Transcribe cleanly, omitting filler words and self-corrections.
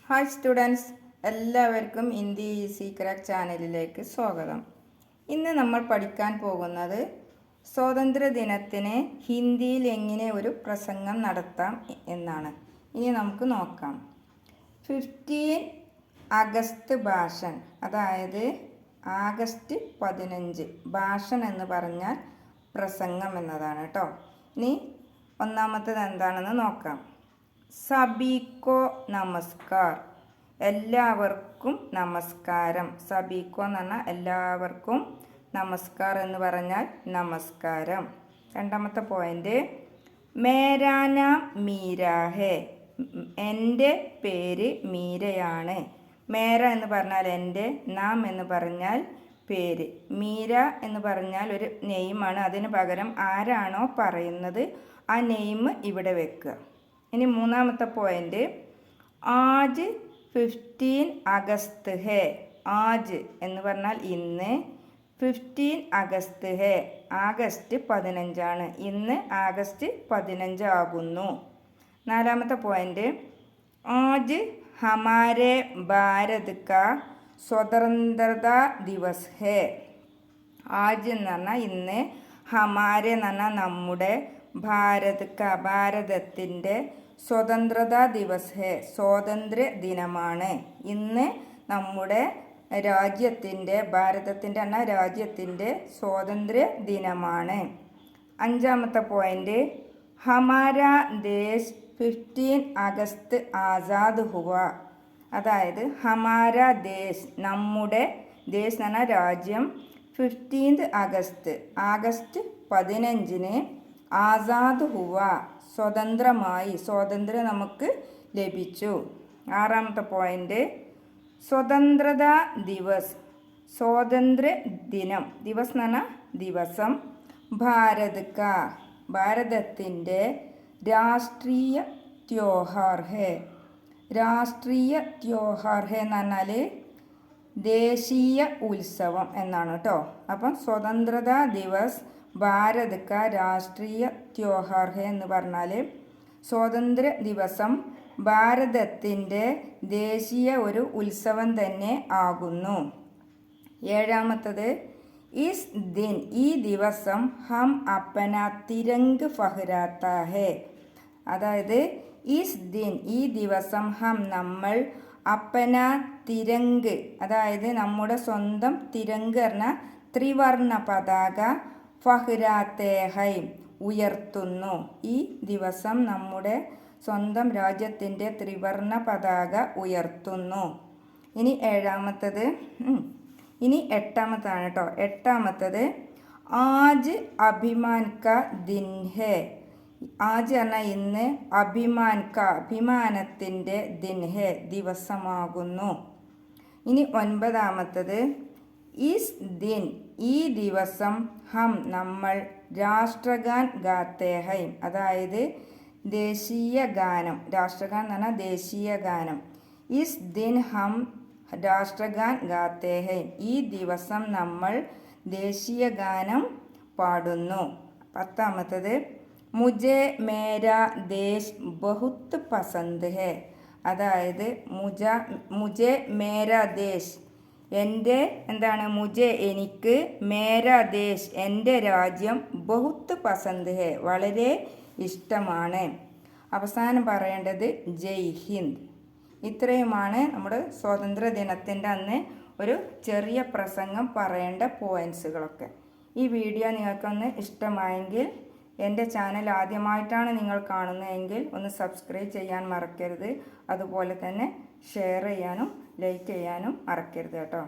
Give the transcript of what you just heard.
Hi students, എല്ലാവർക്കും Hindi easy crack ചാനലിലേക്ക് സ്വാഗതം. ഇന്ന് നമ്മൾ പഠിക്കാൻ പോകുന്നത് സ്വാതന്ത്ര്യദിനത്തിന് ഹിന്ദിയിൽ എങ്ങനെ ഒരു പ്രസംഗം നടത്താം എന്നാണ്. ഇനി നമുക്ക് നോക്കാം. 15 അഗസ്റ്റ് ഭാഷൻ, അതായത് ആഗസ്റ്റ് 15. ഭാഷൻ എന്ന് പറഞ്ഞാൽ പ്രസംഗം എന്നതാണ് കേട്ടോ. ഇനി ഒന്നാമത്തേത് എന്താണെന്ന് നോക്കാം. സബിക്കോ നമസ്കാർ, എല്ലാവർക്കും നമസ്കാരം. സബിക്കോ എന്ന് പറഞ്ഞാൽ എല്ലാവർക്കും, നമസ്കാർ എന്ന് പറഞ്ഞാൽ നമസ്കാരം. രണ്ടാമത്തെ പോയിന്റ്, മേരാ നാം മീര ഹേ, എൻ്റെ പേര് മീരയാണ്. മേര എന്ന് പറഞ്ഞാൽ എൻ്റെ, നാം എന്ന് പറഞ്ഞാൽ പേര്, മീര എന്ന് പറഞ്ഞാൽ ഒരു നെയിമാണ്. അതിന് പകരം ആരാണോ പറയുന്നത് ആ നെയിം ഇവിടെ വെക്കുക. ഇനി മൂന്നാമത്തെ പോയിന്റ്, ആജ് 15 അഗസ്റ്റ് ഹേ. ആജ് എന്ന് പറഞ്ഞാൽ ഇന്ന്, 15 അഗസ്റ്റ് ഹേ, ആഗസ്റ്റ് 15 ഇന്ന് ആഗസ്റ്റ് 15 ആകുന്നു. നാലാമത്തെ പോയിന്റ്, ആജ് ഹമാരെ ഭാരത് കാ സ്വതന്ത്രതാ ദിവസ് ഹേ. ആജ് എന്ന് പറഞ്ഞാൽ ഇന്ന്, ഹമാരെ എന്ന് പറഞ്ഞാൽ നമ്മുടെ, ഭാരത് കാ ഭാരതത്തിൻ്റെ, സ്വതന്ത്രതാ ദിവസ് ഹേ സ്വാതന്ത്ര്യ ദിനമാണ്. ഇന്ന് നമ്മുടെ രാജ്യത്തിൻ്റെ, ഭാരതത്തിൻ്റെ എന്ന രാജ്യത്തിൻ്റെ സ്വാതന്ത്ര്യ ദിനമാണ്. അഞ്ചാമത്തെ പോയിന്റ്, ഹമാരാ ദേശ് 15 അഗസ്റ്റ് ആസാദ് ഹുവ. അതായത് ഹമാരാ ദേശ് നമ്മുടെ, ദേശ് എന്ന രാജ്യം, 15 അഗസ്റ്റ് ആഗസ്റ്റ് 15 ആസാദ് ഹുവ സ്വതന്ത്രമായി, സ്വാതന്ത്ര്യം നമുക്ക് ലഭിച്ചു. ആറാമത്തെ പോയിന്റ്, സ്വതന്ത്രതാ ദിവസ് സ്വാതന്ത്ര്യ ദിനം, ദിവസ് എന്ന് പറഞ്ഞാൽ ദിവസം, ഭാരത് കാ ഭാരതത്തിൻ്റെ രാഷ്ട്രീയ ത്യോഹാർ ഹേ. രാഷ്ട്രീയ ത്യോഹാർ ഹേ എന്ന് പറഞ്ഞാൽ ദേശീയ ഉത്സവം എന്നാണ് കേട്ടോ. അപ്പം സ്വതന്ത്രതാ ദിവസ് ഭാരത് കാ രാഷ്ട്രീയ ത്യോഹാർ ഹേ എന്ന് പറഞ്ഞാൽ സ്വാതന്ത്ര്യ ദിവസം ഭാരതത്തിൻ്റെ ദേശീയ ഒരു ഉത്സവം തന്നെ ആകുന്നു. ഏഴാമത്തത്, ഇസ് ദിൻ ഈ ദിവസം ഹം അപ്പന തിരങ്ക് ഫഹ്രാത്താ ഹേ. അതായത് ഇസ് ദിൻ ഈ ദിവസം ഹം നമ്മൾ, അപ്പന തിരങ്ക് അതായത് നമ്മുടെ സ്വന്തം, തിരങ്ക് പറഞ്ഞ ത്രിവർണ പതാക, ഫഹ്രാത്തേ ഹൈ ഉയർത്തുന്നു. ഈ ദിവസം നമ്മുടെ സ്വന്തം രാജ്യത്തിൻ്റെ ത്രിവർണ പതാക ഉയർത്തുന്നു. ഇനി ഏഴാമത്തത്, ഇനി എട്ടാമത്താണ് കേട്ടോ. എട്ടാമത്തത്, ആജ് അഭിമാൻ കാ ദിൻ ഹേ. ആജ് പറഞ്ഞാൽ ഇന്ന്, അഭിമാൻ കാ അഭിമാനത്തിൻ്റെ, ദിൻ ഹേ ദിവസമാകുന്നു. ഇനി ഒൻപതാമത്തത്, ഇസ് ദിൻ ഈ ദിവസം, ഹം നമ്മൾ, രാഷ്ട്രഗാൻ ഗാത്തേ ഹൈ അതായത് ദേശീയ ഗാനം, രാഷ്ട്രഗാൻ എന്ന് പറഞ്ഞാൽ ദേശീയ ഗാനം. Is Din Hum Rashtragaan ഗാത്തേ high ഈ ദിവസം നമ്മൾ ദേശീയ ഗാനം പാടുന്നു. പത്താമത്തത്, മുജെ മേരാ ദേശ് ബഹുത്ത് പസന്ത് ഹേ. അതായത് മുജെ മേരാ ദേശ് എൻ്റെ, എന്താണ്, മുജെ എനിക്ക്, മേരാ ദേശ് എൻ്റെ രാജ്യം, ബഹുത്ത് പസന്ത് ഹേ വളരെ ഇഷ്ടമാണ്. അവസാനം പറയേണ്ടത് ജയ് ഹിന്ദ്. ഇത്രയുമാണ് നമ്മുടെ സ്വാതന്ത്ര്യ ദിനത്തിൻ്റെ അന്ന് ഒരു ചെറിയ പ്രസംഗം പറയേണ്ട പോയിൻറ്റ്സുകളൊക്കെ. ഈ വീഡിയോ നിങ്ങൾക്കൊന്ന് ഇഷ്ടമായെങ്കിൽ, എൻ്റെ ചാനൽ ആദ്യമായിട്ടാണ് നിങ്ങൾ കാണുന്നതെങ്കിൽ ഒന്ന് സബ്സ്ക്രൈബ് ചെയ്യാൻ മറക്കരുത്. അതുപോലെ തന്നെ ഷെയർ ചെയ്യാനും ലൈക്ക് ചെയ്യാനും മറക്കരുത് കേട്ടോ.